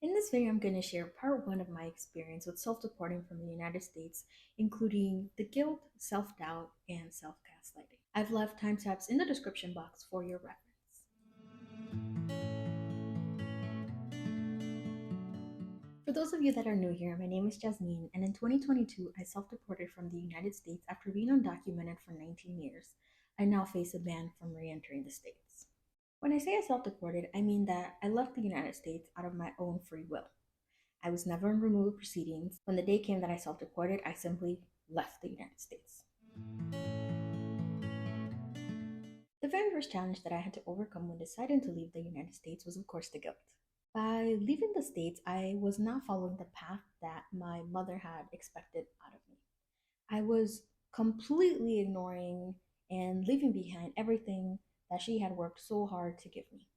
In this video, I'm going to share part one of my experience with self-deporting from the United States, including the guilt, self-doubt, and self-gaslighting. I've left timestamps in the description box for your reference. For those of you that are new here, my name is Jasmine, and in 2022, I self-deported from the United States after being undocumented for 19 years. I now face a ban from re-entering the States. When I say I self-deported, I mean that I left the United States out of my own free will. I was never in removal proceedings. When the day came that I self deported, I simply left the United States. The very first challenge that I had to overcome when deciding to leave the United States was, of course, the guilt. By leaving the States, I was not following the path that my mother had expected out of me. I was completely ignoring and leaving behind everything that she had worked so hard to give me.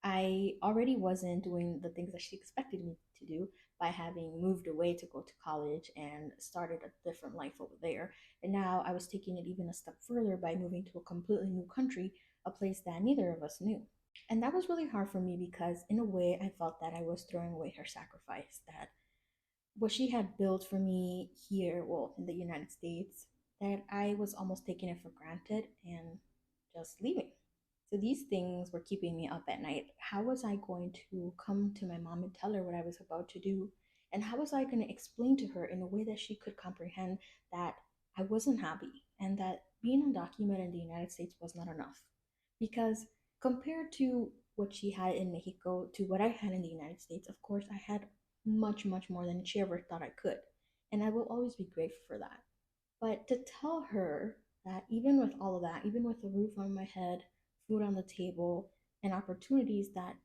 I already wasn't doing the things that she expected me to do by having moved away to go to college and started a different life over there. And now I was taking it even a step further by moving to a completely new country, a place that neither of us knew. And that was really hard for me because, in a way, I felt that I was throwing away her sacrifice, that what she had built for me here, well, in the United States, that I was almost taking it for granted and just leaving. So these things were keeping me up at night. How was I going to come to my mom and tell her what I was about to do? And how was I going to explain to her in a way that she could comprehend that I wasn't happy and that being undocumented in the United States was not enough? Because compared to what she had in Mexico to what I had in the United States, of course, I had much, much more than she ever thought I could. And I will always be grateful for that. But to tell her that even with all of that, even with a roof on my head, food on the table, and opportunities that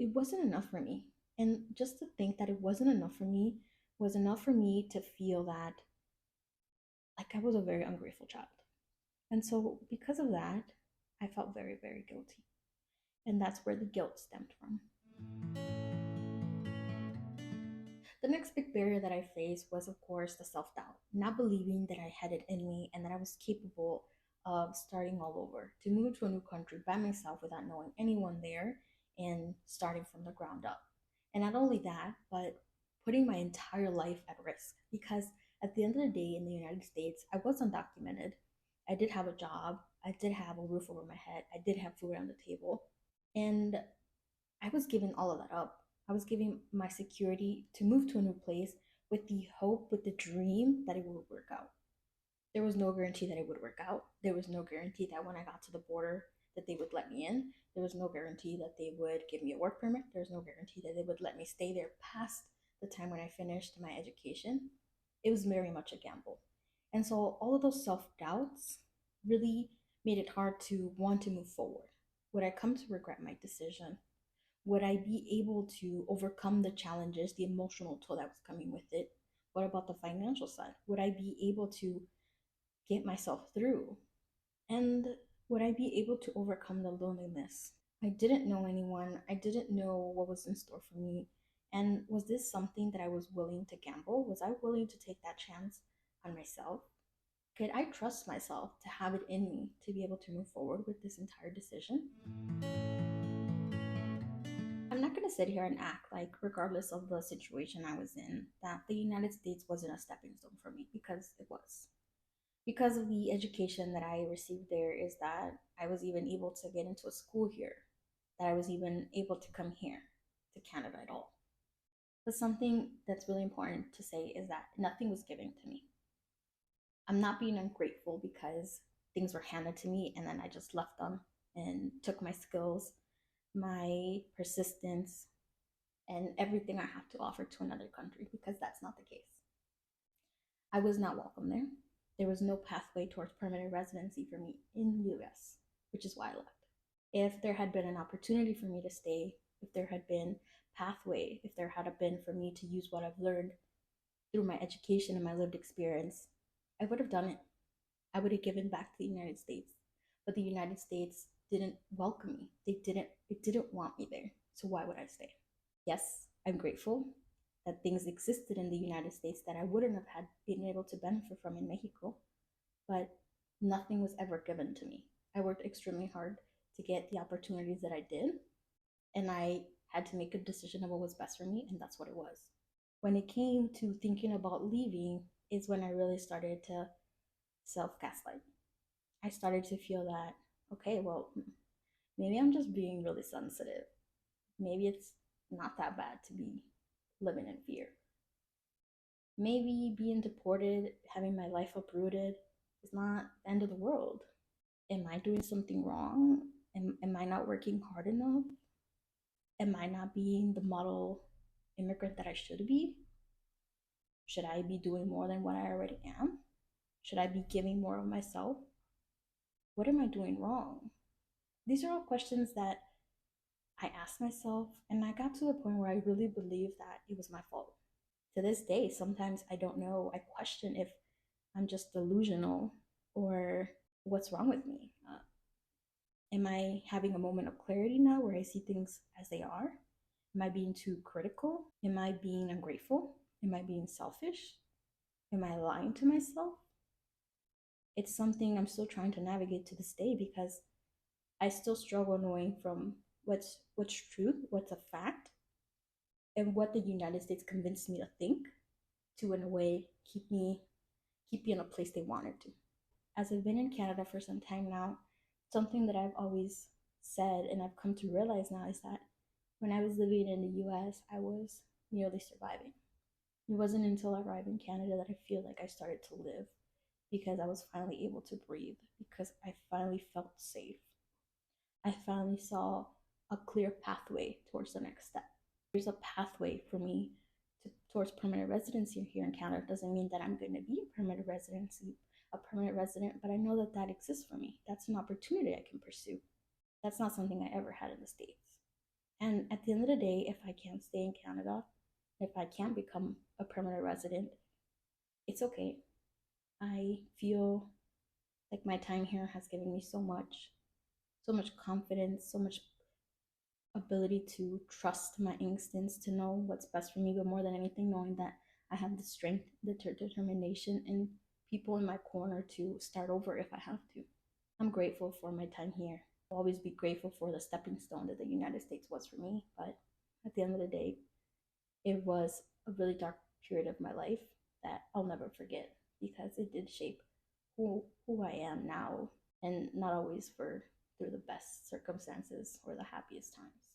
it wasn't enough for me. And just to think that it wasn't enough for me was enough for me to feel that like I was a very ungrateful child. And so because of that, I felt very, very guilty. And that's where the guilt stemmed from. The next big barrier that I faced was, of course, the self doubt, not believing that I had it in me and that I was capable of starting all over, to move to a new country by myself without knowing anyone there and starting from the ground up. And not only that, but putting my entire life at risk because at the end of the day in the United States, I was undocumented. I did have a job, I did have a roof over my head, I did have food on the table, and I was giving all of that up. I was giving my security to move to a new place with the hope, with the dream that it would work out. There was no guarantee that it would work out. There was no guarantee that when I got to the border that they would let me in. There was no guarantee that they would give me a work permit. There was no guarantee that they would let me stay there past the time when I finished my education. It was very much a gamble. And so all of those self-doubts really made it hard to want to move forward. Would I come to regret my decision? Would I be able to overcome the challenges, the emotional toll that was coming with it? What about the financial side? Would I be able to get myself through? And would I be able to overcome the loneliness? I didn't know anyone. I didn't know what was in store for me. And was this something that I was willing to gamble? Was I willing to take that chance on myself? Could I trust myself to have it in me to be able to move forward with this entire decision? I'm not going to sit here and act like, regardless of the situation I was in, that the United States wasn't a stepping stone for me because it was. Because of the education that I received there, is that I was even able to get into a school here, that I was even able to come here to Canada at all. But something that's really important to say is that nothing was given to me. I'm not being ungrateful because things were handed to me and then I just left them and took my skills, my persistence, and everything I have to offer to another country, because that's not the case. I was not welcome there. There was no pathway towards permanent residency for me in the US, which is why I left. If there had been an opportunity for me to stay, if there had been pathway, if there had been for me to use what I've learned through my education and my lived experience, I would have done it. I would have given back to the United States. But the United States didn't welcome me. It didn't want me there. So why would I stay? Yes, I'm grateful that things existed in the United States that I wouldn't have had been able to benefit from in Mexico, but nothing was ever given to me. I worked extremely hard to get the opportunities that I did, and I had to make a decision of what was best for me, and that's what it was. When it came to thinking about leaving, is when I really started to self gaslight. I started to feel that, okay, well, maybe I'm just being really sensitive. Maybe it's not that bad to be living in fear. Maybe being deported, having my life uprooted, is not the end of the world. Am I doing something wrong? Am I not working hard enough? Am I not being the model immigrant that I should be? Should I be doing more than what I already am? Should I be giving more of myself? What am I doing wrong? These are all questions that I asked myself, and I got to the point where I really believed that it was my fault. To this day, sometimes I don't know. I question if I'm just delusional or what's wrong with me. Am I having a moment of clarity now where I see things as they are? Am I being too critical? Am I being ungrateful? Am I being selfish? Am I lying to myself? It's something I'm still trying to navigate to this day because I still struggle knowing from what's truth, what's a fact, and what the United States convinced me to think to in a way keep me in a place they wanted to. As I've been in Canada for some time now, something that I've always said and I've come to realize now is that when I was living in the US, I was nearly surviving. It wasn't until I arrived in Canada that I feel like I started to live because I was finally able to breathe, because I finally felt safe. I finally saw a clear pathway towards the next step. There's a pathway for me towards permanent residency here in Canada. It doesn't mean that I'm going to be a permanent resident, but I know that that exists for me. That's an opportunity I can pursue. That's not something I ever had in the States. And at the end of the day, if I can't stay in Canada, if I can't become a permanent resident, it's okay. I feel like my time here has given me so much confidence, so much ability to trust my instincts, to know what's best for me, but more than anything, knowing that I have the strength, the determination, and people in my corner to start over if I have to. I'm grateful for my time here. I'll always be grateful for the stepping stone that the United States was for me, but at the end of the day, it was a really dark period of my life that I'll never forget because it did shape who I am now, and not always for through the best circumstances or the happiest times.